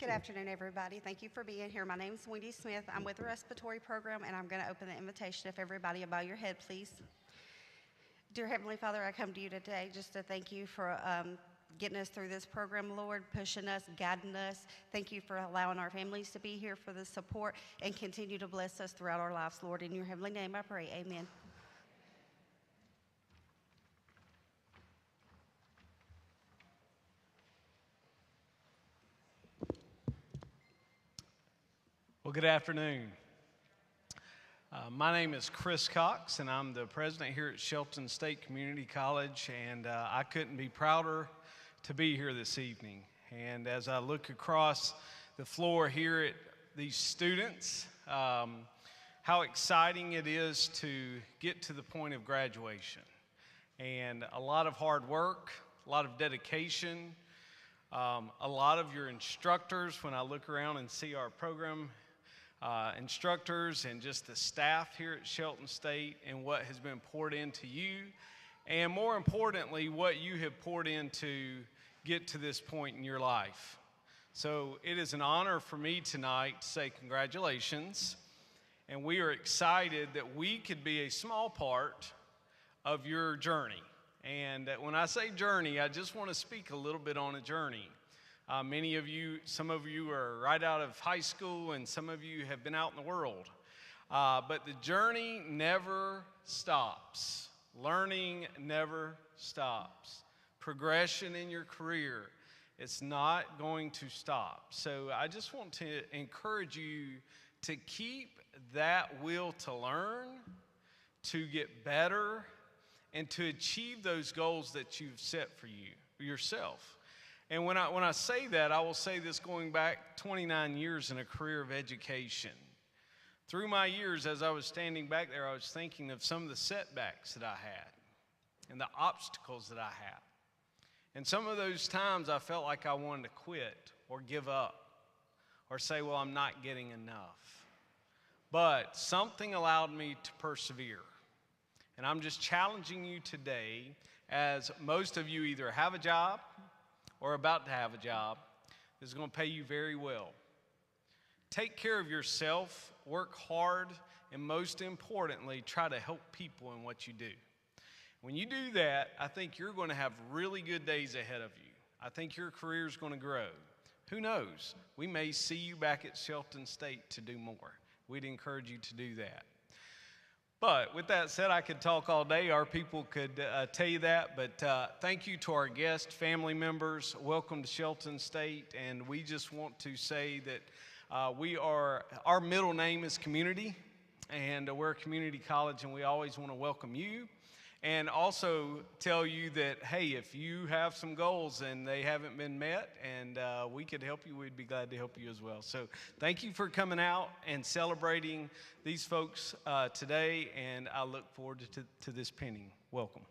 Good afternoon, everybody. Thank you for being here. My name is Wendy Smith. I'm with the respiratory program, and I'm going to open the invitation. If everybody will bow your head, please. Dear Heavenly Father, I come to you today just to thank you for getting us through this program, Lord, pushing us, guiding us. Thank you for allowing our families to be here for the support, and continue to bless us throughout our lives, Lord. In your heavenly name I pray, amen. Well, good afternoon. My name is Chris Cox, and I'm the president here at Shelton State Community College, and I couldn't be prouder to be here this evening. And as I look across the floor here at these students, how exciting it is to get to the point of graduation. And a lot of hard work, a lot of dedication, a lot of your instructors. When I look around and see our program instructors and just the staff here at Shelton State and what has been poured into you, and more importantly, what you have poured in to get to this point in your life. So it is an honor for me tonight to say congratulations, and we are excited that we could be a small part of your journey. And when I say journey, I just want to speak a little bit on a journey. Many of you, some of you are right out of high school, and some of you have been out in the world. But the journey never stops. Learning never stops. Progression in your career, it's not going to stop. So I just want to encourage you to keep that will to learn, to get better, and to achieve those goals that you've set for yourself. And when I say that, I will say this going back 29 years in a career of education. Through my years, as I was standing back there, I was thinking of some of the setbacks that I had and the obstacles that I had. And some of those times I felt like I wanted to quit or give up or say, well, I'm not getting enough. But something allowed me to persevere. And I'm just challenging you today, as most of you either have a job or about to have a job that's going to pay you very well. Take care of yourself, work hard, and most importantly, try to help people in what you do. When you do that, I think you're going to have really good days ahead of you. I think your career is going to grow. Who knows? We may see you back at Shelton State to do more. We'd encourage you to do that. But with that said, I could talk all day. Our people could tell you that. But thank you to our guests, family members. Welcome to Shelton State. And we just want to say that our middle name is Community. And we're a community college, and we always want to welcome you. And also tell you that, hey, if you have some goals and they haven't been met and we could help you, we'd be glad to help you as well. So thank you for coming out and celebrating these folks today, and I look forward to this pinning. Welcome.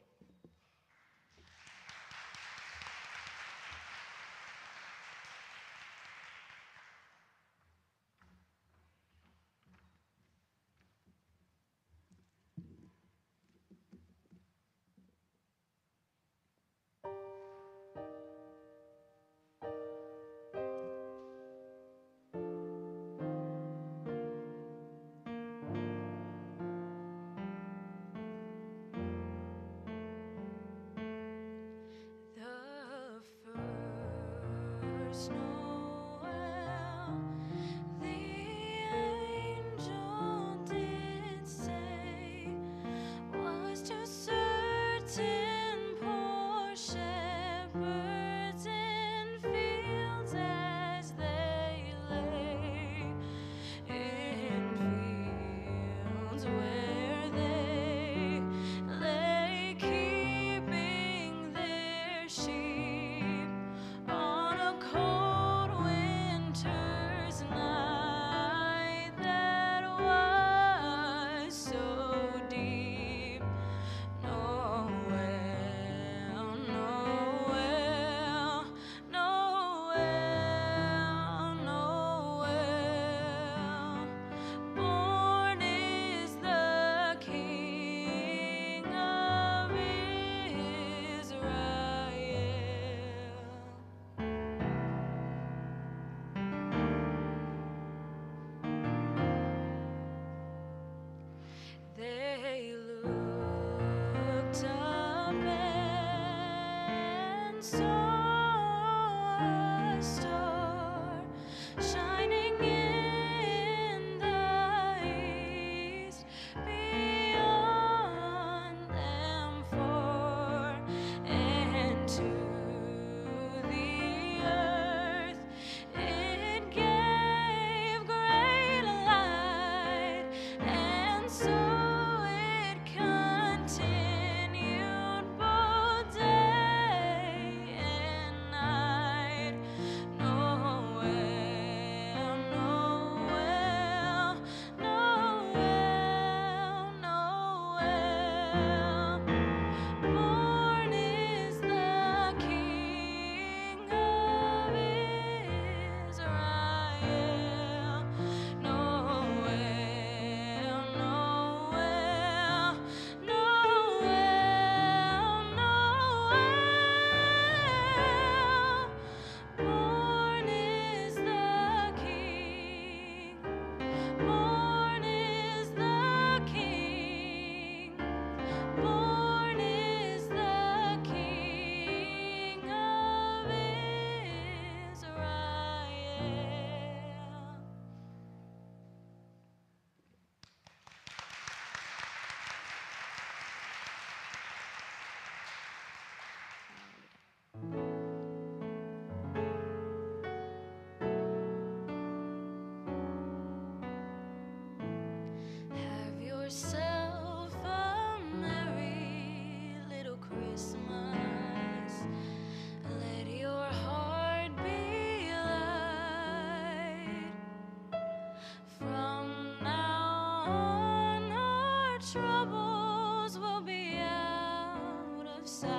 yourself a merry little Christmas. Let your heart be light. From now on, our troubles will be out of sight.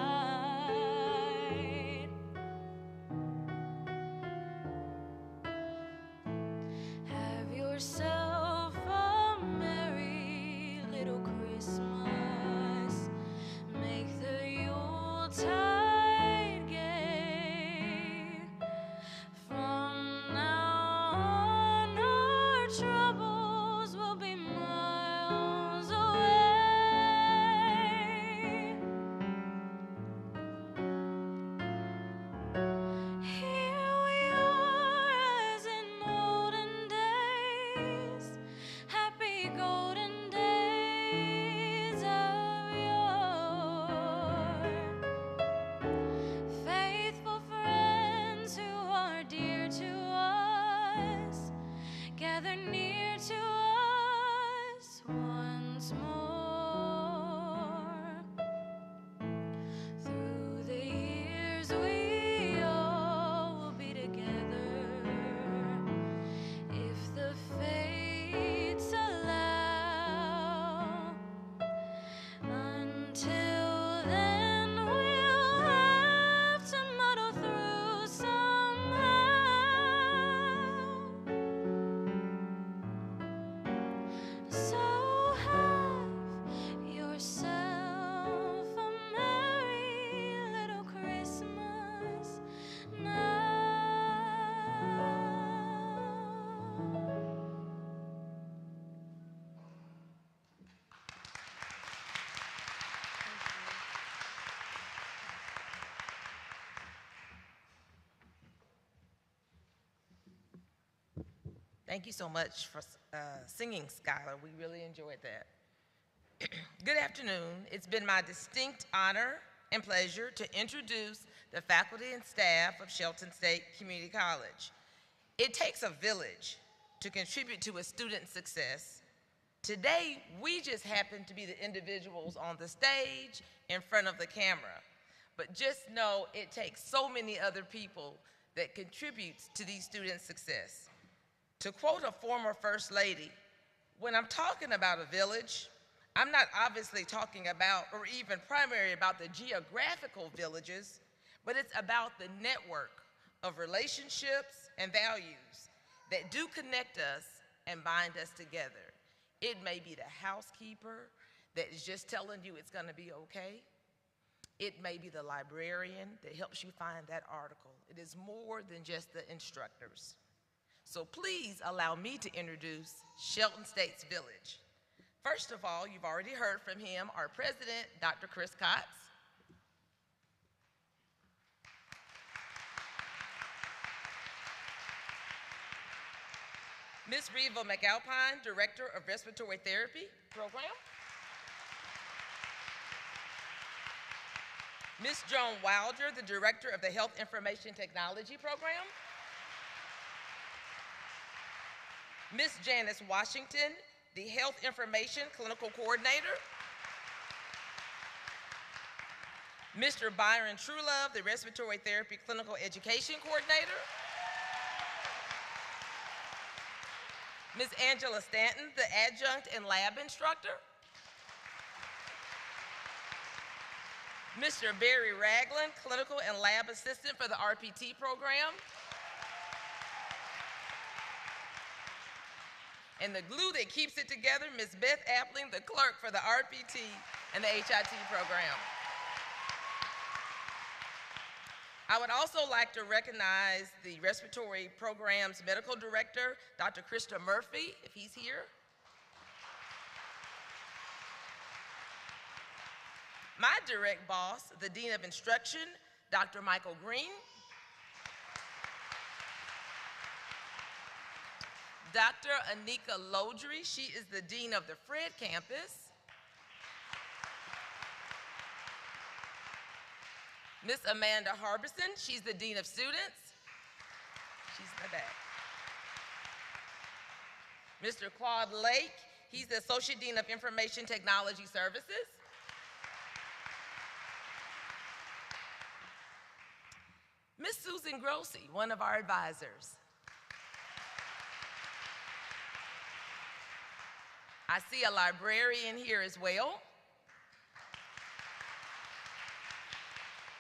Have yourself a merry little Christmas. Make the Yuletide gay. From now on, our troubles will be miles away. Here we are as in olden days, happy golden days of yore. Faithful friends who are dear to us, gather near to us once more. Through the years we all will be together, if the fates allow. Until then we'll have to muddle through somehow. So have yourself a merry little Christmas now. Thank you so much for singing, Skylar. We really enjoyed that. Good afternoon. It's been my distinct honor and pleasure to introduce the faculty and staff of Shelton State Community College. It takes a village to contribute to a student's success. Today, we just happen to be the individuals on the stage in front of the camera. But just know it takes so many other people that contributes to these students' success. To quote a former First Lady, when I'm talking about a village, I'm not obviously talking about, or even primarily about the geographical villages, but it's about the network of relationships and values that do connect us and bind us together. It may be the housekeeper that is just telling you it's gonna be okay. It may be the librarian that helps you find that article. It is more than just the instructors. So please allow me to introduce Shelton State's Village. First of all, you've already heard from him, our president, Dr. Chris Cox. Ms. Reva McAlpine, Director of Respiratory Therapy Program. Ms. Joan Wilder, the Director of the Health Information Technology Program. Ms. Janice Washington, the Health Information Clinical Coordinator. Mr. Byron Truelove, the Respiratory Therapy Clinical Education Coordinator. Ms. Angela Stanton, the Adjunct and Lab Instructor. Mr. Barry Ragland, Clinical and Lab Assistant for the RPT program. And the glue that keeps it together, Ms. Beth Appling, the clerk for the RPT and the HIT program. I would also like to recognize the respiratory program's medical director, Dr. Krista Murphy, if he's here. My direct boss, the Dean of Instruction, Dr. Michael Green. Dr. Anika Lodry, she is the Dean of the Fred campus. Miss Amanda Harbison, she's the Dean of Students. She's in the back. Mr. Claude Lake, He's the Associate Dean of Information Technology Services. Miss Susan Grossi, one of our advisors. I see a librarian here as well.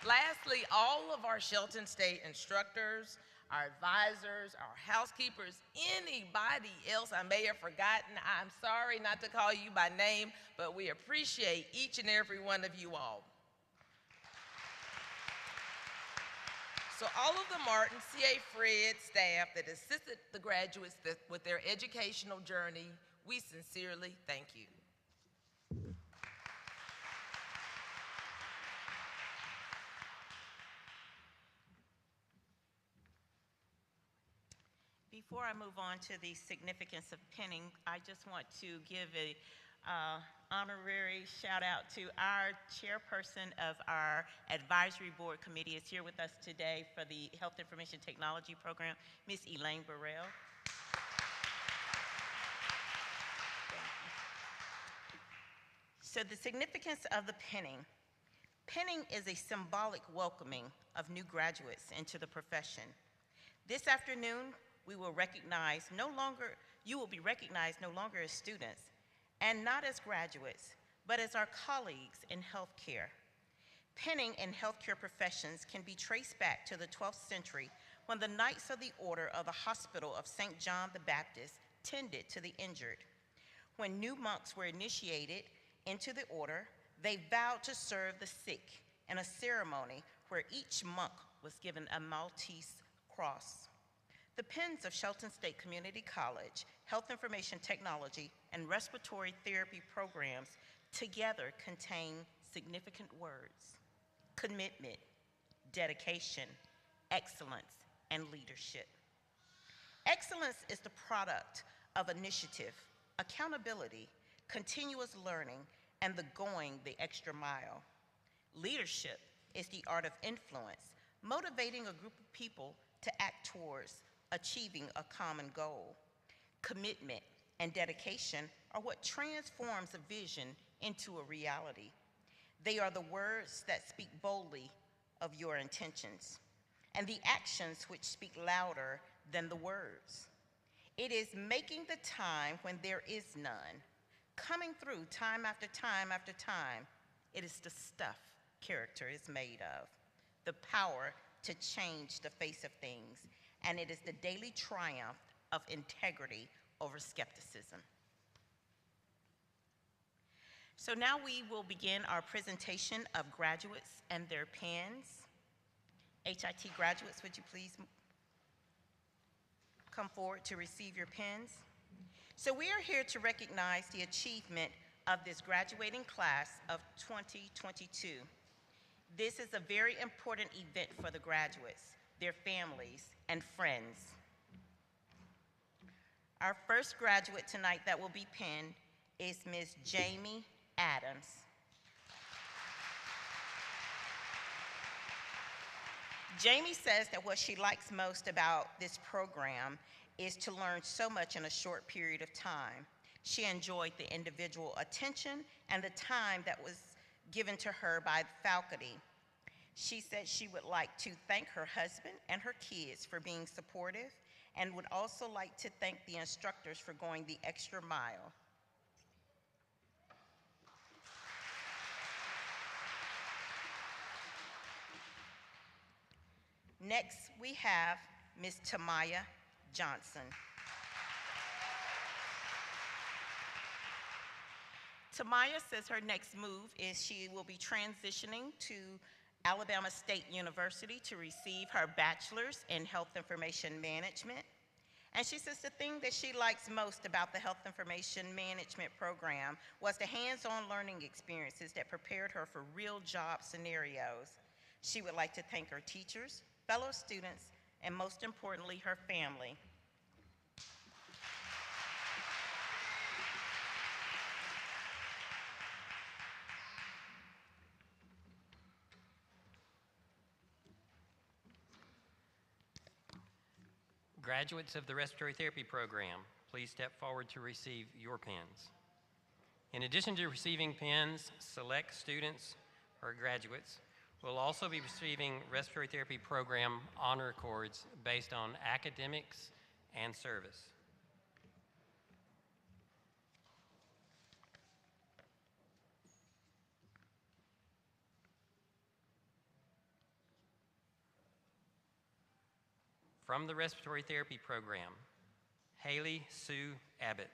Lastly, all of our Shelton State instructors, our advisors, our housekeepers, anybody else I may have forgotten. I'm sorry not to call you by name, but we appreciate each and every one of you all. So all of the Martin C.A. Fred staff that assisted the graduates with their educational journey, we sincerely thank you. Before I move on to the significance of pinning, I just want to give a honorary shout out to our chairperson of our advisory board committee is here with us today for the Health Information Technology Program, Ms. Elaine Burrell. So the significance of the pinning. Pinning is a symbolic welcoming of new graduates into the profession. This afternoon, you will be recognized no longer as students and not as graduates, but as our colleagues in healthcare. Pinning in healthcare professions can be traced back to the 12th century when the Knights of the Order of the Hospital of St. John the Baptist tended to the injured. When new monks were initiated into the order, they vowed to serve the sick in a ceremony where each monk was given a Maltese cross. The pins of Shelton State Community College, Health Information Technology, and Respiratory Therapy programs together contain significant words: commitment, dedication, excellence, and leadership. Excellence is the product of initiative, accountability, continuous learning, and the going the extra mile. Leadership is the art of influence, motivating a group of people to act towards achieving a common goal. Commitment and dedication are what transforms a vision into a reality. They are the words that speak boldly of your intentions, and the actions which speak louder than the words. It is making the time when there is none, coming through time after time after time. It is the stuff character is made of, the power to change the face of things, and it is the daily triumph of integrity over skepticism. So now we will begin our presentation of graduates and their pins. HIT graduates, would you please come forward to receive your pins? So we are here to recognize the achievement of this graduating class of 2022. This is a very important event for the graduates, their families, and friends. Our first graduate tonight that will be pinned is Ms. Jamie Adams. Jamie says that what she likes most about this program is to learn so much in a short period of time. She enjoyed the individual attention and the time that was given to her by the faculty. She said she would like to thank her husband and her kids for being supportive, and would also like to thank the instructors for going the extra mile. Next, we have Ms. Tamaya Johnson. Tamaya says her next move is she will be transitioning to Alabama State University to receive her bachelor's in health information management. And she says the thing that she likes most about the health information management program was the hands-on learning experiences that prepared her for real job scenarios. She would like to thank her teachers, fellow students, and most importantly, her family. Graduates of the Respiratory Therapy Program, please step forward to receive your pins. In addition to receiving pins, select students or graduates will also be receiving respiratory therapy program honor cords based on academics and service. From the respiratory therapy program, Haley Sue Abbott.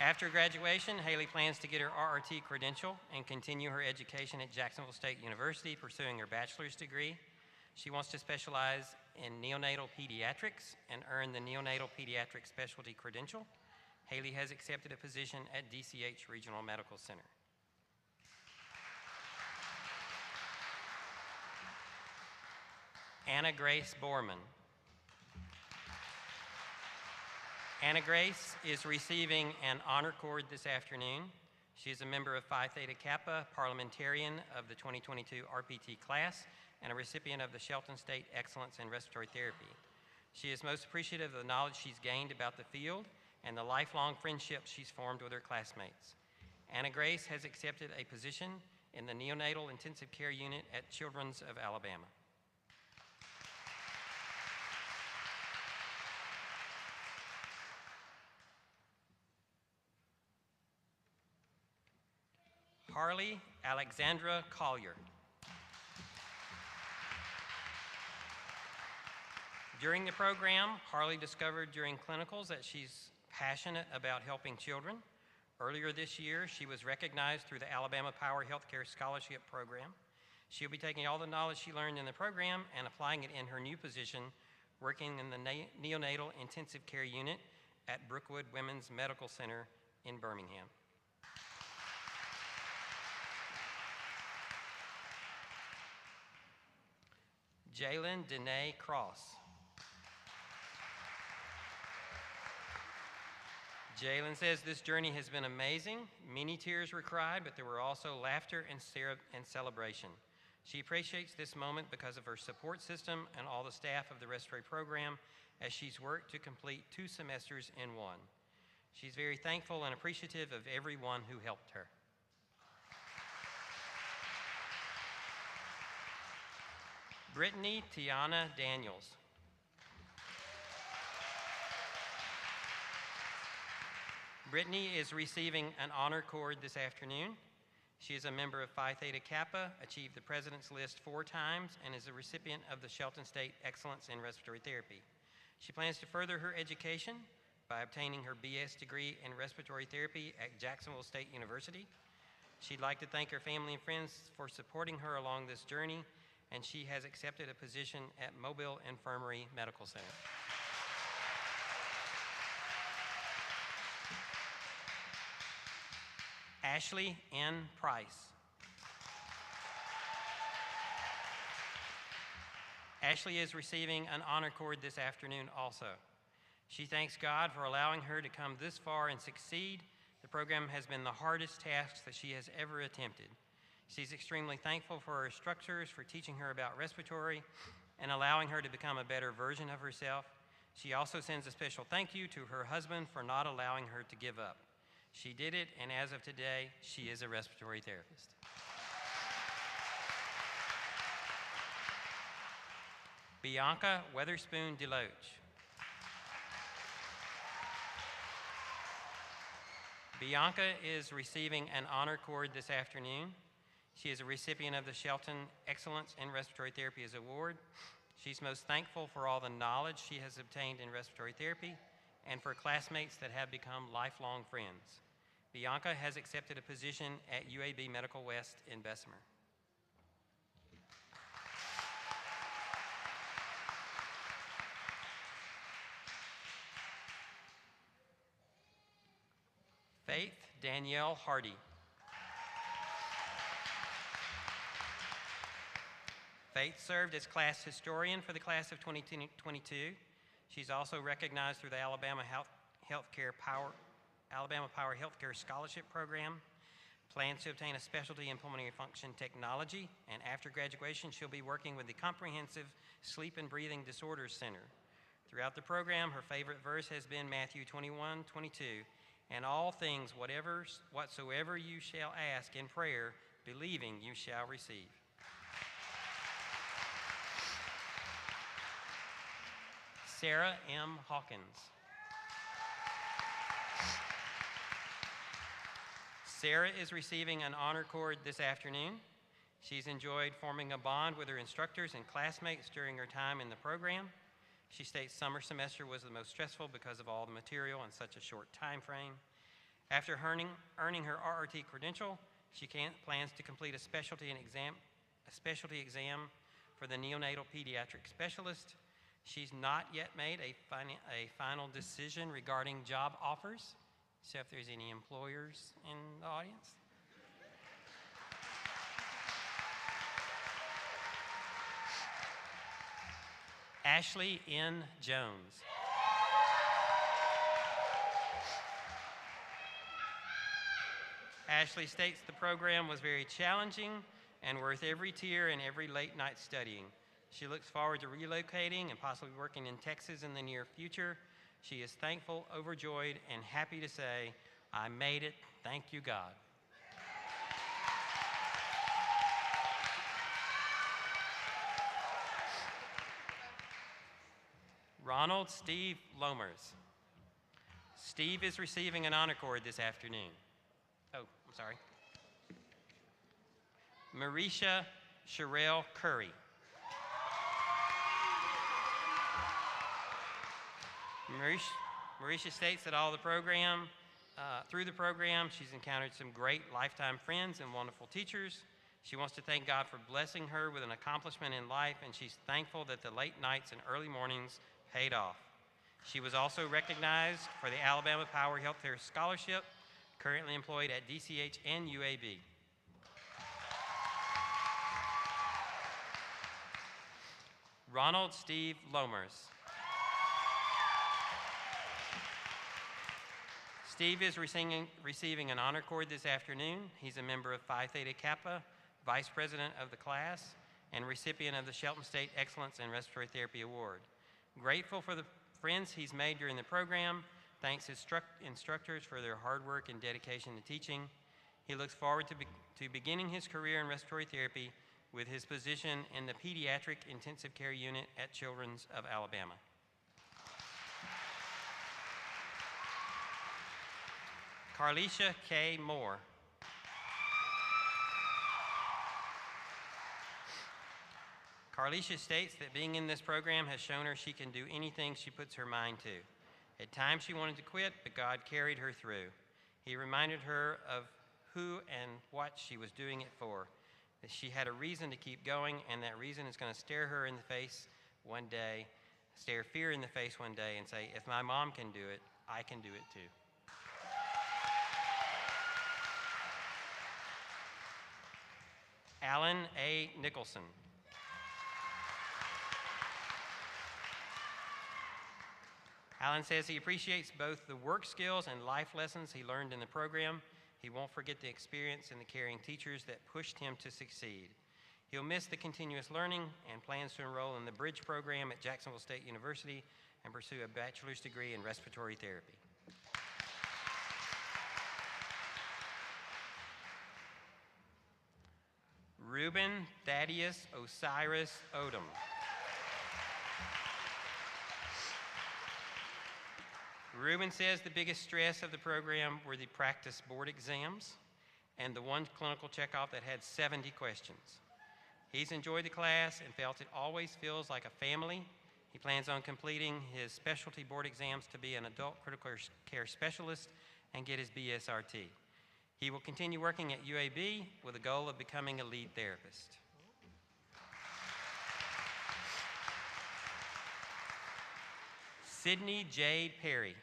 After graduation, Haley plans to get her RRT credential and continue her education at Jacksonville State University, pursuing her bachelor's degree. She wants to specialize in neonatal pediatrics and earn the neonatal pediatric specialty credential. Haley has accepted a position at DCH Regional Medical Center. Anna Grace Borman. Anna Grace is receiving an honor cord this afternoon. She is a member of Phi Theta Kappa, parliamentarian of the 2022 RPT class, and a recipient of the Shelton State Excellence in Respiratory Therapy. She is most appreciative of the knowledge she's gained about the field and the lifelong friendships she's formed with her classmates. Anna Grace has accepted a position in the neonatal intensive care unit at Children's of Alabama. Harley Alexandra Collier. During the program, Harley discovered during clinicals that she's passionate about helping children. Earlier this year, she was recognized through the Alabama Power Healthcare Scholarship Program. She'll be taking all the knowledge she learned in the program and applying it in her new position, working in the neonatal intensive care unit at Brookwood Women's Medical Center in Birmingham. Jalen Danae Cross. Jalen says, this journey has been amazing. Many tears were cried, but there were also laughter and celebration. She appreciates this moment because of her support system and all the staff of the respiratory program as she's worked to complete 2 semesters in 1. She's very thankful and appreciative of everyone who helped her. Brittany Tiana Daniels. Brittany is receiving an honor cord this afternoon. She is a member of Phi Theta Kappa, achieved the President's List 4 times, and is a recipient of the Shelton State Excellence in Respiratory Therapy. She plans to further her education by obtaining her BS degree in Respiratory Therapy at Jacksonville State University. She'd like to thank her family and friends for supporting her along this journey, and she has accepted a position at Mobile Infirmary Medical Center. Ashley N. Price. Ashley is receiving an honor cord this afternoon also. She thanks God for allowing her to come this far and succeed. The program has been the hardest task that she has ever attempted. She's extremely thankful for her instructors for teaching her about respiratory and allowing her to become a better version of herself. She also sends a special thank you to her husband for not allowing her to give up. She did it, and as of today, she is a respiratory therapist. Bianca Weatherspoon Deloach. Bianca is receiving an honor cord this afternoon. She is a recipient of the Shelton Excellence in Respiratory Therapy Award. She's most thankful for all the knowledge she has obtained in respiratory therapy and for classmates that have become lifelong friends. Bianca has accepted a position at UAB Medical West in Bessemer. Faith Danielle Hardy. Faith served as class historian for the class of 2022. She's also recognized through the Alabama Power Healthcare Scholarship Program. Plans to obtain a specialty in pulmonary function technology, and after graduation, she'll be working with the Comprehensive Sleep and Breathing Disorders Center. Throughout the program, her favorite verse has been Matthew 21:22, and all things, whatsoever you shall ask in prayer, believing you shall receive. Sarah M. Hawkins. Sarah is receiving an honor cord this afternoon. She's enjoyed forming a bond with her instructors and classmates during her time in the program. She states summer semester was the most stressful because of all the material in such a short time frame. After earning her RRT credential, she plans to complete a specialty exam for the neonatal pediatric specialist. She's not yet made a final decision regarding job offers, so if there's any employers in the audience. Ashley N. Jones. Ashley states the program was very challenging and worth every tear and every late night studying. She looks forward to relocating and possibly working in Texas in the near future. She is thankful, overjoyed, and happy to say, "I made it, thank you, God." Ronald Steve Lomers. Steve is receiving an honor cord this afternoon. Oh, I'm sorry. Marisha Sherelle Curry. Marisha states that through the program, she's encountered some great lifetime friends and wonderful teachers. She wants to thank God for blessing her with an accomplishment in life, and she's thankful that the late nights and early mornings paid off. She was also recognized for the Alabama Power Healthcare Scholarship, currently employed at DCH and UAB. Ronald Steve Lomers. Steve is receiving an honor cord this afternoon. He's a member of Phi Theta Kappa, vice president of the class, and recipient of the Shelton State Excellence in Respiratory Therapy Award. Grateful for the friends he's made during the program, thanks his instructors for their hard work and dedication to teaching. He looks forward to beginning his career in respiratory therapy with his position in the Pediatric Intensive Care Unit at Children's of Alabama. Carlisha K. Moore. Carlisha states that being in this program has shown her she can do anything she puts her mind to. At times she wanted to quit, but God carried her through. He reminded her of who and what she was doing it for, that she had a reason to keep going, and that reason is going to stare fear in the face one day, and say, if my mom can do it, I can do it too. Alan A. Nicholson. Alan says he appreciates both the work skills and life lessons he learned in the program. He won't forget the experience and the caring teachers that pushed him to succeed. He'll miss the continuous learning and plans to enroll in the Bridge program at Jacksonville State University and pursue a bachelor's degree in respiratory therapy. Reuben Thaddeus Osiris Odom. Reuben says the biggest stress of the program were the practice board exams and the one clinical checkoff that had 70 questions. He's enjoyed the class and felt it always feels like a family. He plans on completing his specialty board exams to be an adult critical care specialist and get his BSRT. He will continue working at UAB with the goal of becoming a lead therapist. Sydney Jade Perry.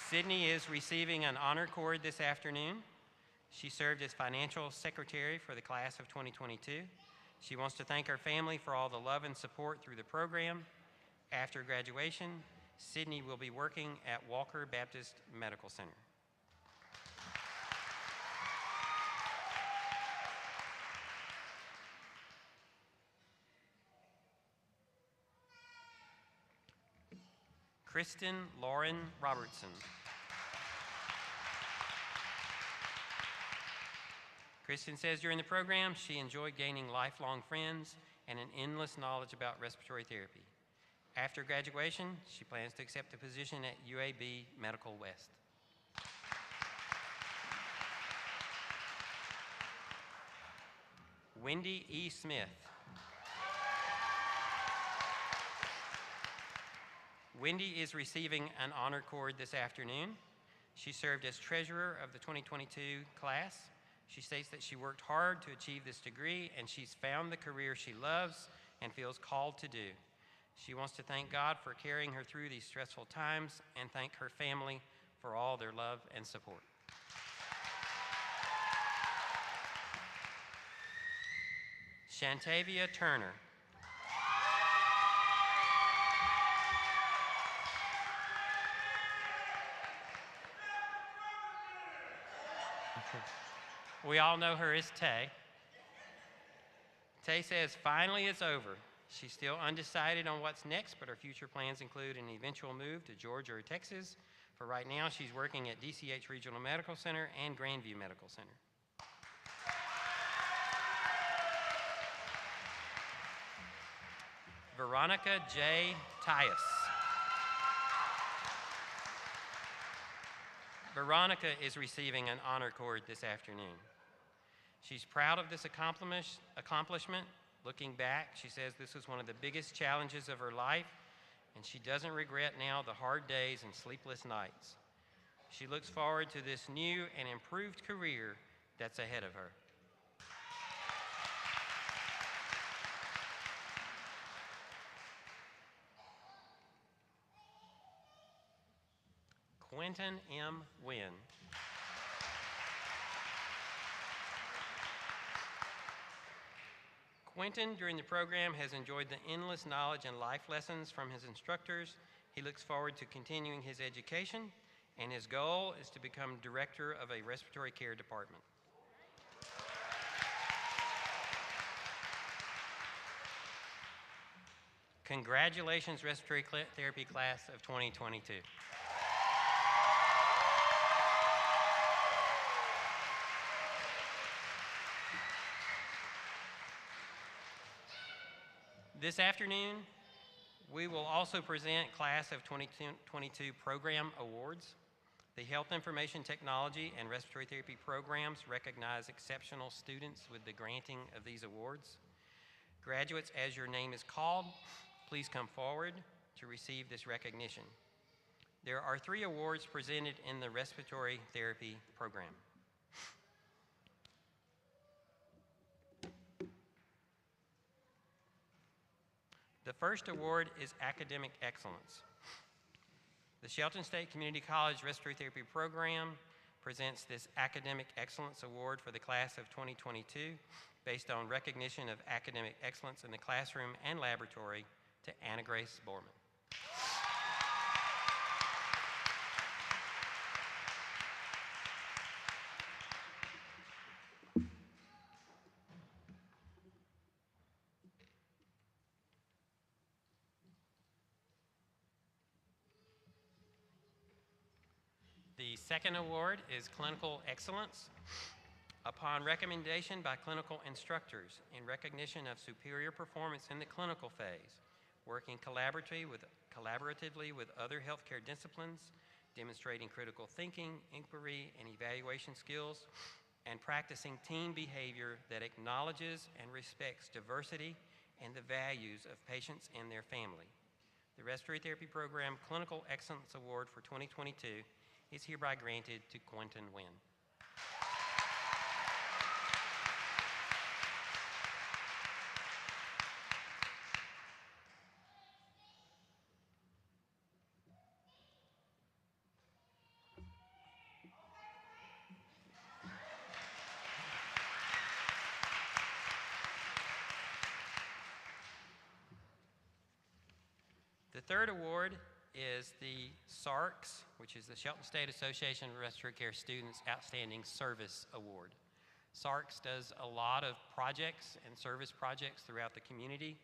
Sydney is receiving an honor cord this afternoon. She served as financial secretary for the class of 2022. She wants to thank her family for all the love and support through the program. After graduation, Sydney will be working at Walker Baptist Medical Center. Kristen Lauren Robertson. Kristen says during the program she enjoyed gaining lifelong friends and an endless knowledge about respiratory therapy. After graduation, she plans to accept a position at UAB Medical West. Wendy E. Smith. Wendy is receiving an honor cord this afternoon. She served as treasurer of the 2022 class. She states that she worked hard to achieve this degree and she's found the career she loves and feels called to do. She wants to thank God for carrying her through these stressful times and thank her family for all their love and support. Shantavia Turner. We all know her as Tay. Tay says, finally it's over. She's still undecided on what's next, but her future plans include an eventual move to Georgia or Texas. For right now, she's working at DCH Regional Medical Center and Grandview Medical Center. Veronica J. Tyus. Veronica is receiving an honor cord this afternoon. She's proud of this accomplishment. Looking back, she says this was one of the biggest challenges of her life, and she doesn't regret now the hard days and sleepless nights. She looks forward to this new and improved career that's ahead of her. Quentin M. Wynn. Quentin, during the program, has enjoyed the endless knowledge and life lessons from his instructors. He looks forward to continuing his education, and his goal is to become director of a respiratory care department. Congratulations, respiratory therapy class of 2022. This afternoon, we will also present Class of 2022 Program Awards. The Health Information Technology and Respiratory Therapy programs recognize exceptional students with the granting of these awards. Graduates, as your name is called, please come forward to receive this recognition. There are 3 awards presented in the Respiratory Therapy program. The first award is Academic Excellence. The Shelton State Community College Respiratory Therapy Program presents this Academic Excellence Award for the class of 2022 based on recognition of academic excellence in the classroom and laboratory to Anna Grace Borman. The second award is Clinical Excellence. Upon recommendation by clinical instructors in recognition of superior performance in the clinical phase, working collaboratively with other healthcare disciplines, demonstrating critical thinking, inquiry, and evaluation skills, and practicing team behavior that acknowledges and respects diversity and the values of patients and their family. The Respiratory Therapy Program Clinical Excellence Award for 2022 is hereby granted to Quentin Wynn. The third award is the SARCS, which is the Shelton State Association of Respiratory Care Students Outstanding Service Award. SARCS does a lot of projects and service projects throughout the community,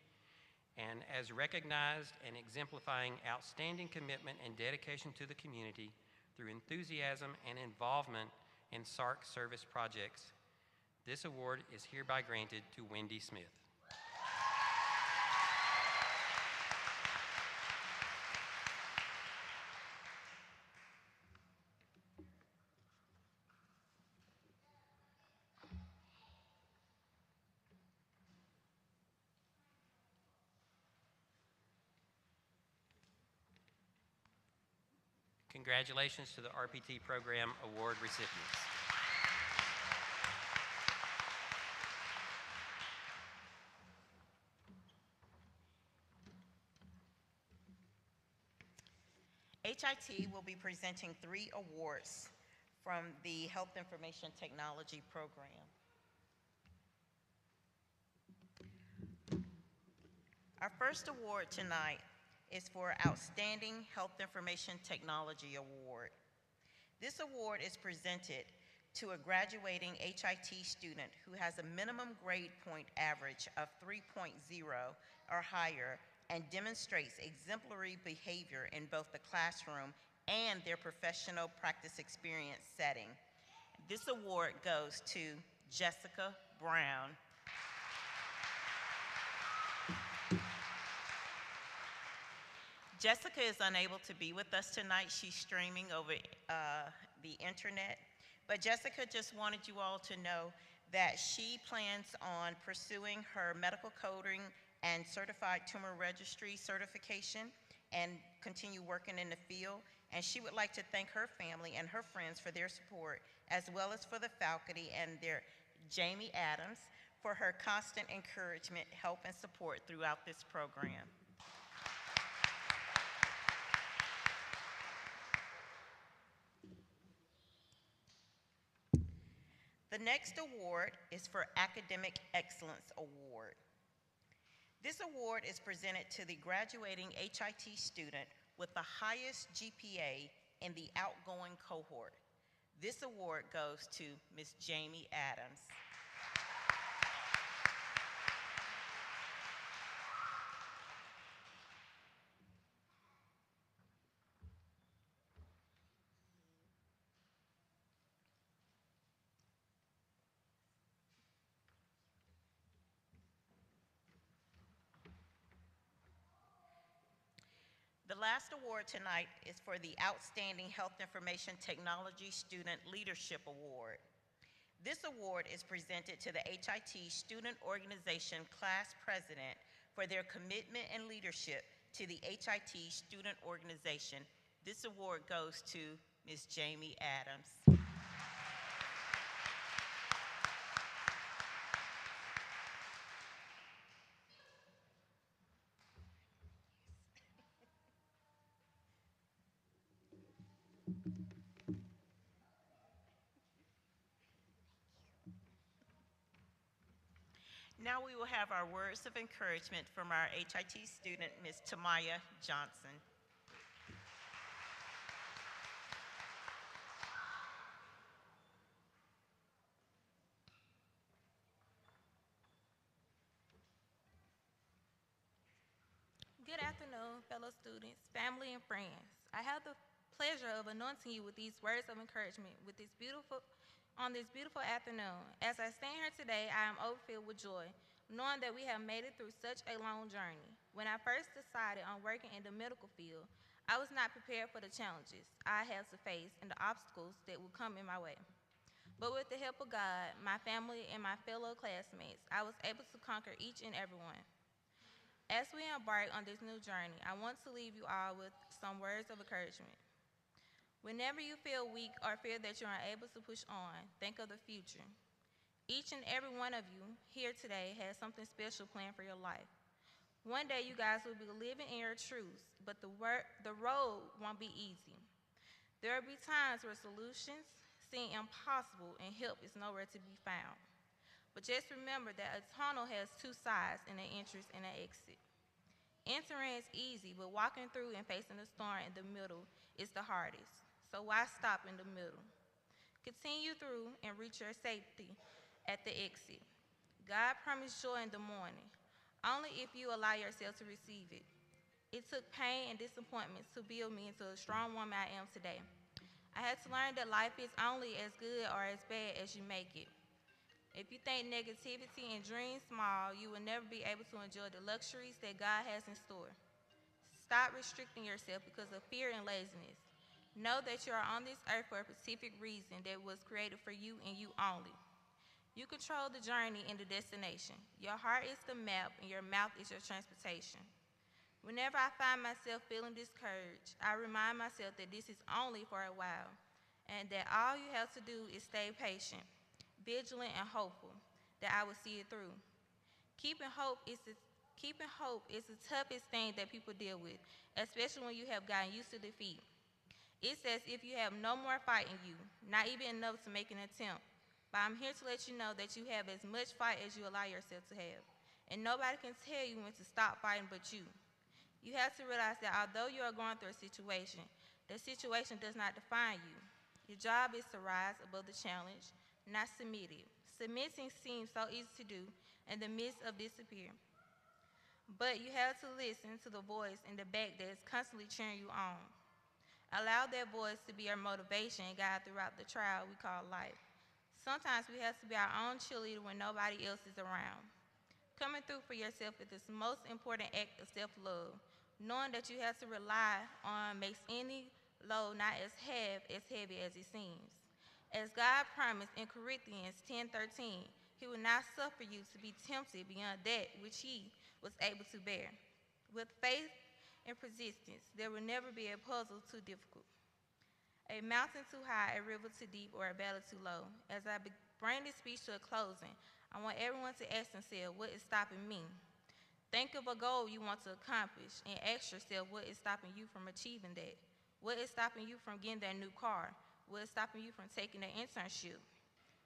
and as recognized and exemplifying outstanding commitment and dedication to the community through enthusiasm and involvement in SARC service projects. This award is hereby granted to Wendy Smith. Congratulations to the RPT Program Award recipients. HIT will be presenting 3 awards from the Health Information Technology Program. Our first award tonight is for Outstanding Health Information Technology Award. This award is presented to a graduating HIT student who has a minimum grade point average of 3.0 or higher and demonstrates exemplary behavior in both the classroom and their professional practice experience setting. This award goes to Jessica Brown. Jessica is unable to be with us tonight. She's streaming over the internet. But Jessica just wanted you all to know that she plans on pursuing her medical coding and certified tumor registry certification and continue working in the field. And she would like to thank her family and her friends for their support, as well as for the faculty and their Jamie Adams for her constant encouragement, help, and support throughout this program. The next award is for Academic Excellence Award. This award is presented to the graduating HIT student with the highest GPA in the outgoing cohort. This award goes to Ms. Jamie Adams. The last award tonight is for the Outstanding Health Information Technology Student Leadership Award. This award is presented to the HIT Student Organization Class President for their commitment and leadership to the HIT Student Organization. This award goes to Ms. Jamie Adams. Now we will have our words of encouragement from our HIT student, Ms. Tamaya Johnson. Good afternoon, fellow students, family, and friends. I have the pleasure of anointing you with these words of encouragement on this beautiful afternoon. As I stand here today, I am overfilled with joy, knowing that we have made it through such a long journey. When I first decided on working in the medical field, I was not prepared for the challenges I had to face and the obstacles that would come in my way. But with the help of God, my family, and my fellow classmates, I was able to conquer each and every one. As we embark on this new journey, I want to leave you all with some words of encouragement. Whenever you feel weak or feel that you're unable to push on, think of the future. Each and every one of you here today has something special planned for your life. One day you guys will be living in your truths, but the road won't be easy. There will be times where solutions seem impossible and help is nowhere to be found. But just remember that a tunnel has 2 sides, and an entrance and an exit. Entering is easy, but walking through and facing the storm in the middle is the hardest. So why stop in the middle? Continue through and reach your safety at the exit. God promised joy in the morning. only if you allow yourself to receive it. It took pain and disappointments to build me into the strong woman I am today. I had to learn that life is only as good or as bad as you make it. If you think negativity and dream small, you will never be able to enjoy the luxuries that God has in store. Stop restricting yourself because of fear and laziness. Know that you are on this earth for a specific reason that was created for you and you only. You control the journey and the destination. Your heart is the map and your mouth is your transportation. Whenever I find myself feeling discouraged, I remind myself that this is only for a while and that all you have to do is stay patient, vigilant, and hopeful that I will see it through. Keeping hope is the toughest thing that people deal with, especially when you have gotten used to defeat. It's as if you have no more fight in you, not even enough to make an attempt. But I'm here to let you know that you have as much fight as you allow yourself to have. And nobody can tell you when to stop fighting but you. You have to realize that although you are going through a situation, the situation does not define you. Your job is to rise above the challenge, not submit it. Submitting seems so easy to do in the midst of disappear. But you have to listen to the voice in the back that is constantly cheering you on. Allow that voice to be your motivation and guide throughout the trial we call life. Sometimes we have to be our own cheerleader when nobody else is around. Coming through for yourself is the most important act of self-love. Knowing that you have to rely on makes any load not as heavy as it seems. As God promised in Corinthians 10:13, he will not suffer you to be tempted beyond that which he was able to bear. With faith and persistence, there will never be a puzzle too difficult, a mountain too high, a river too deep, or a valley too low. As I bring this speech to a closing, I want everyone to ask themselves, what is stopping me? Think of a goal you want to accomplish and ask yourself, what is stopping you from achieving that? What is stopping you from getting that new car? What is stopping you from taking that internship?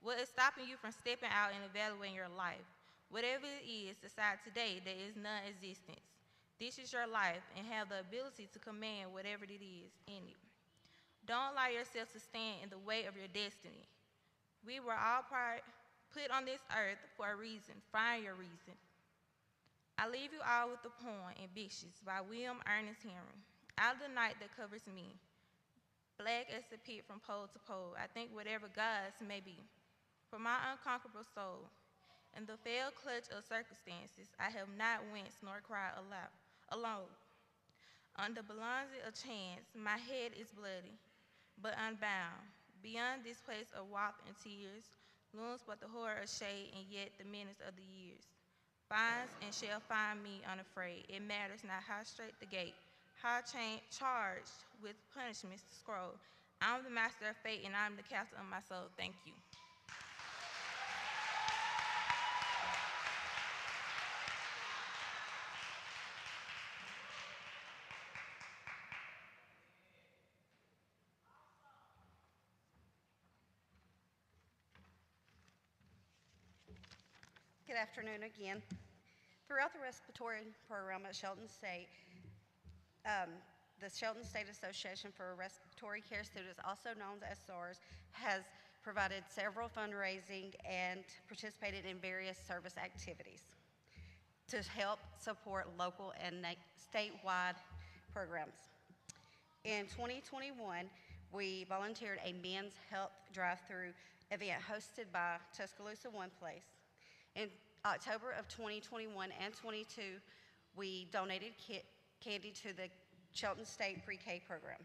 What is stopping you from stepping out and evaluating your life? Whatever it is, decide today that it is non-existence. This is your life and have the ability to command whatever it is in it. Don't allow yourself to stand in the way of your destiny. We were all put on this earth for a reason. Find your reason. I leave you all with the poem Ambitious by William Ernest Henry. Out of the night that covers me, black as the pit from pole to pole, I think whatever God's may be. For my unconquerable soul, in the fell clutch of circumstances, I have not winced nor cried alone. Under balance of chance, my head is bloody, but unbound. Beyond this place of warmth and tears, looms but the horror of shade and yet the menace of the years. Finds and shall find me unafraid. It matters not how straight the gate, how charged with punishments to scroll. I'm the master of fate and I'm the captain of my soul. Thank you. Good afternoon again. Throughout the respiratory program at Shelton State, the Shelton State Association for Respiratory Care Students, also known as SARS, has provided several fundraising and participated in various service activities to help support local and statewide programs. In 2021, we volunteered a men's health drive-through event hosted by Tuscaloosa One Place. In October of 2021 and 22, we donated candy to the Shelton State Pre-K program.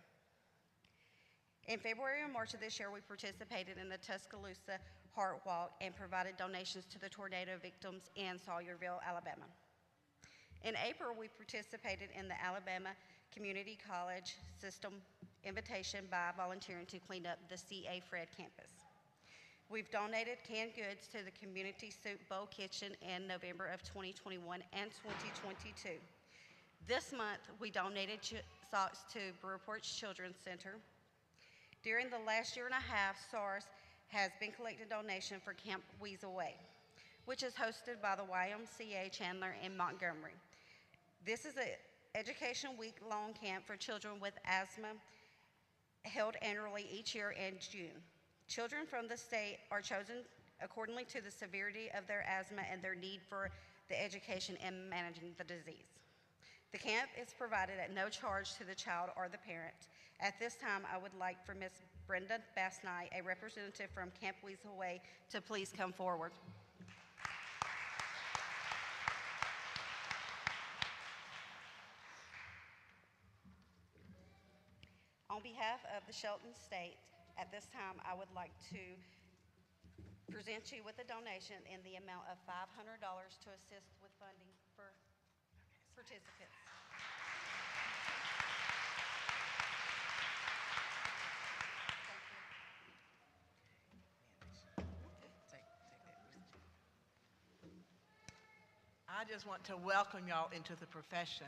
In February and March of this year, we participated in the Tuscaloosa Heart Walk and provided donations to the tornado victims in Sawyerville, Alabama. In April, we participated in the Alabama Community College System invitation by volunteering to clean up the C.A. Fred campus. We've donated canned goods to the Community Soup Bowl Kitchen in November of 2021 and 2022. This month, we donated socks to Brewerport's Children's Center. During the last year and a half, SARS has been collecting donations for Camp Weasel Way, which is hosted by the YMCA Chandler in Montgomery. This is an education week-long camp for children with asthma held annually each year in June. Children from the state are chosen accordingly to the severity of their asthma and their need for the education in managing the disease. The camp is provided at no charge to the child or the parent. At this time, I would like for Ms. Brenda Basnight, a representative from Camp Weasel Way, to please come forward. On behalf of the Shelton State, at this time, I would like to present you with a donation in the amount of $500 to assist with funding for participants. I just want to welcome y'all into the profession.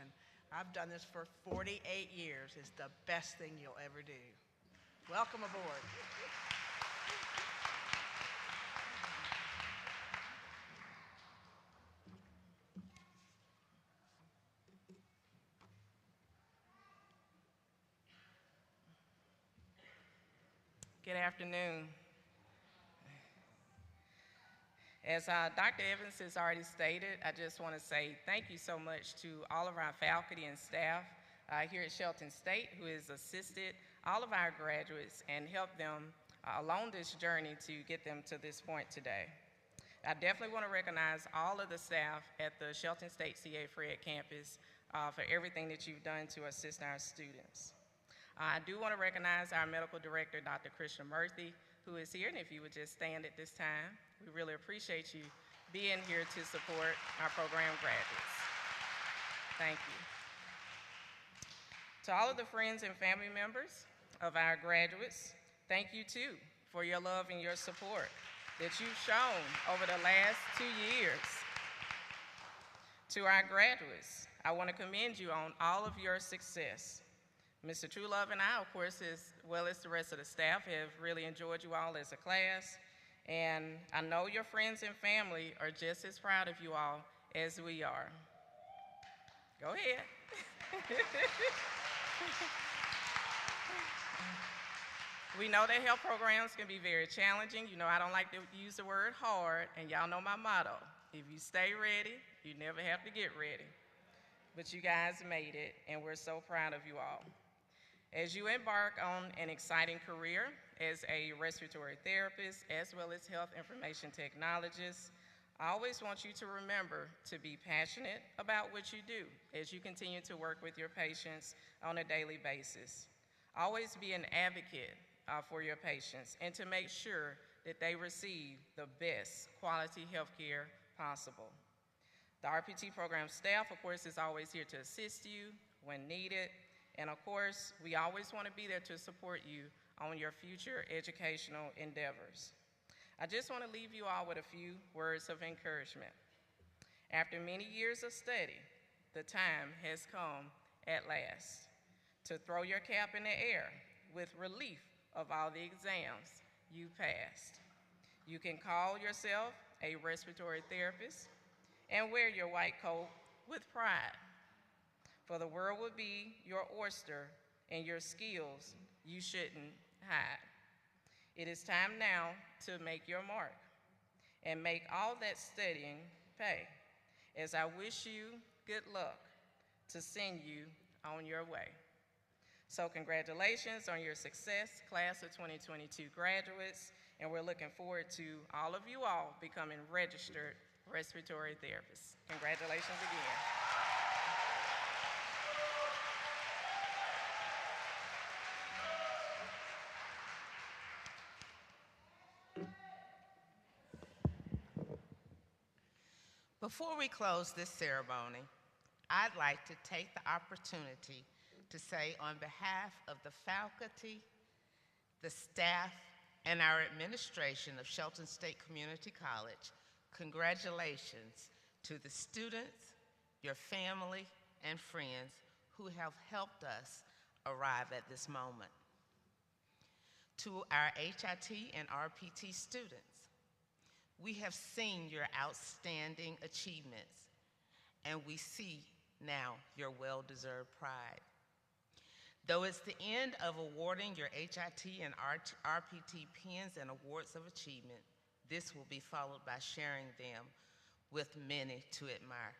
I've done this for 48 years. It's the best thing you'll ever do. Welcome aboard. Good afternoon. As Dr. Evans has already stated, I just want to say thank you so much to all of our faculty and staff here at Shelton State who has assisted all of our graduates and helped them along this journey to get them to this point today. I definitely want to recognize all of the staff at the Shelton State CA Fred campus for everything that you've done to assist our students. I do want to recognize our medical director, Dr. Krishnamurthy, who is here, and if you would just stand at this time. We really appreciate you being here to support our program graduates. Thank you. To all of the friends and family members of our graduates, thank you too for your love and your support that you've shown over the last 2 years. To our graduates, I want to commend you on all of your success. Mr. Truelove and I, of course, as well as the rest of the staff, have really enjoyed you all as a class. And I know your friends and family are just as proud of you all as we are. Go ahead. We know that health programs can be very challenging. You know, I don't like to use the word hard, and y'all know my motto. If you stay ready, you never have to get ready. But you guys made it, and we're so proud of you all. As you embark on an exciting career as a respiratory therapist, as well as health information technologist, I always want you to remember to be passionate about what you do as you continue to work with your patients on a daily basis. Always be an advocate for your patients and to make sure that they receive the best quality health care possible. The RPT program staff, of course, is always here to assist you when needed. And of course, we always want to be there to support you on your future educational endeavors. I just want to leave you all with a few words of encouragement. After many years of study, the time has come at last to throw your cap in the air with relief of all the exams you passed. You can call yourself a respiratory therapist and wear your white coat with pride. For the world will be your oyster, and your skills you shouldn't hide. It is time now to make your mark and make all that studying pay, as I wish you good luck to send you on your way. So congratulations on your success, class of 2022 graduates, and we're looking forward to all of you all becoming registered respiratory therapists. Congratulations again. Before we close this ceremony, I'd like to take the opportunity to say on behalf of the faculty, the staff, and our administration of Shelton State Community College, congratulations to the students, your family, and friends who have helped us arrive at this moment. To our HIT and RPT students, we have seen your outstanding achievements, and we see now your well-deserved pride. Though it's the end of awarding your HIT and RPT pins and awards of achievement, this will be followed by sharing them with many to admire.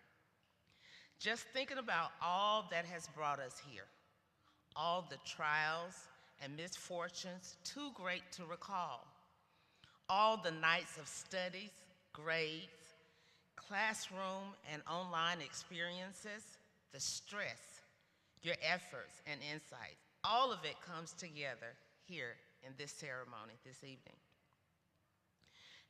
Just thinking about all that has brought us here, all the trials and misfortunes too great to recall, all the nights of studies, grades, classroom and online experiences, the stress, your efforts and insights, all of it comes together here in this ceremony this evening.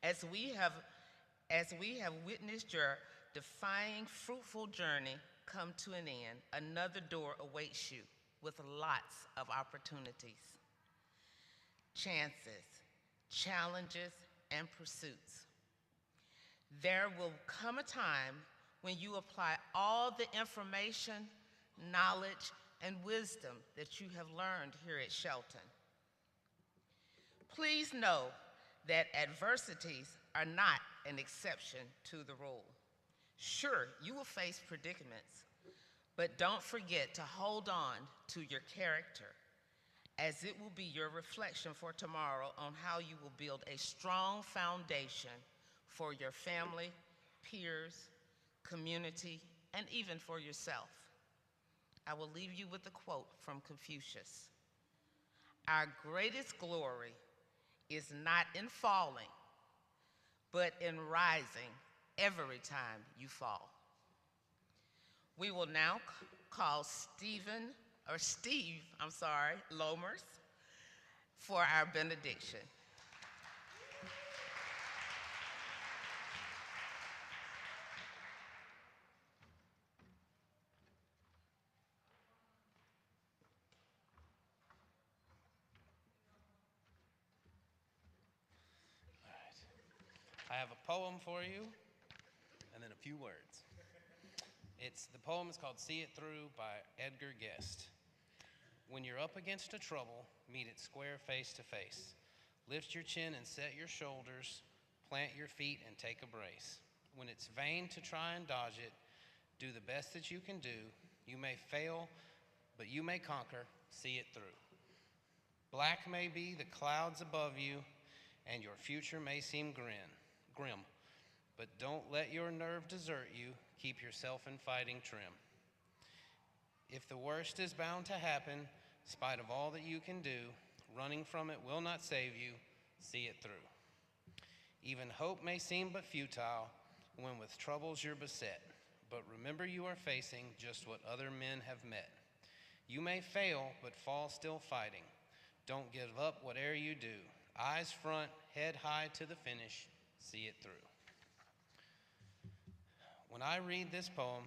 As we have witnessed your defying, fruitful journey come to an end, another door awaits you with lots of opportunities, chances, challenges, and pursuits. There will come a time when you apply all the information, knowledge, and wisdom that you have learned here at Shelton. Please know that adversities are not an exception to the rule. Sure, you will face predicaments, but don't forget to hold on to your character, as it will be your reflection for tomorrow on how you will build a strong foundation for your family, peers, community, and even for yourself. I will leave you with a quote from Confucius. Our greatest glory is not in falling, but in rising every time you fall. We will now call Steve Lomers for our benediction. I have a poem for you, and then a few words. The poem is called See It Through by Edgar Guest. When you're up against a trouble, meet it square face to face. Lift your chin and set your shoulders, plant your feet and take a brace. When it's vain to try and dodge it, do the best that you can do. You may fail, but you may conquer. See it through. Black may be the clouds above you, and your future may seem grim, but don't let your nerve desert you. Keep yourself in fighting trim. If the worst is bound to happen, in spite of all that you can do, running from it will not save you. See it through. Even hope may seem but futile when with troubles you're beset, but remember you are facing just what other men have met. You may fail, but fall still fighting. Don't give up whatever you do. Eyes front, head high to the finish. See it through. When I read this poem,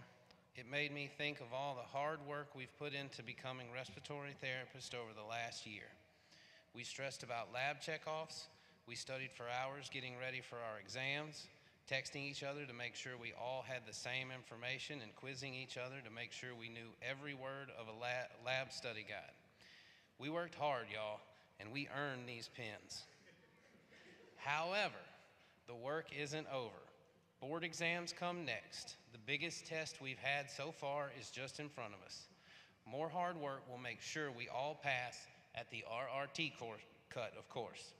it made me think of all the hard work we've put into becoming respiratory therapists over the last year. We stressed about lab checkoffs. We studied for hours getting ready for our exams, texting each other to make sure we all had the same information, and quizzing each other to make sure we knew every word of a lab study guide. We worked hard, y'all, and we earned these pins. However, the work isn't over. Board exams come next. The biggest test we've had so far is just in front of us. More hard work will make sure we all pass at the RRT cut, of course.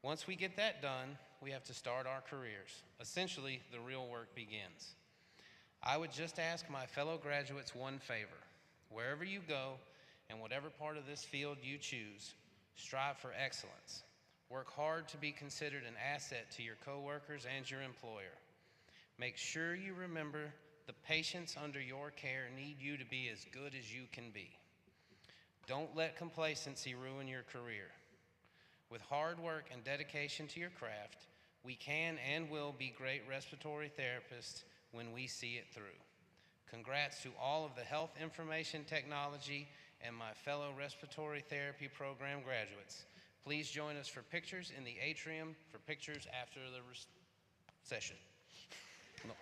Once we get that done, we have to start our careers. Essentially, the real work begins. I would just ask my fellow graduates one favor. Wherever you go, and whatever part of this field you choose, strive for excellence. Work hard to be considered an asset to your coworkers and your employer. Make sure you remember the patients under your care need you to be as good as you can be. Don't let complacency ruin your career. With hard work and dedication to your craft, we can and will be great respiratory therapists when we see it through. Congrats to all of the health information technology and my fellow respiratory therapy program graduates. Please join us for pictures in the atrium for pictures after the session. No.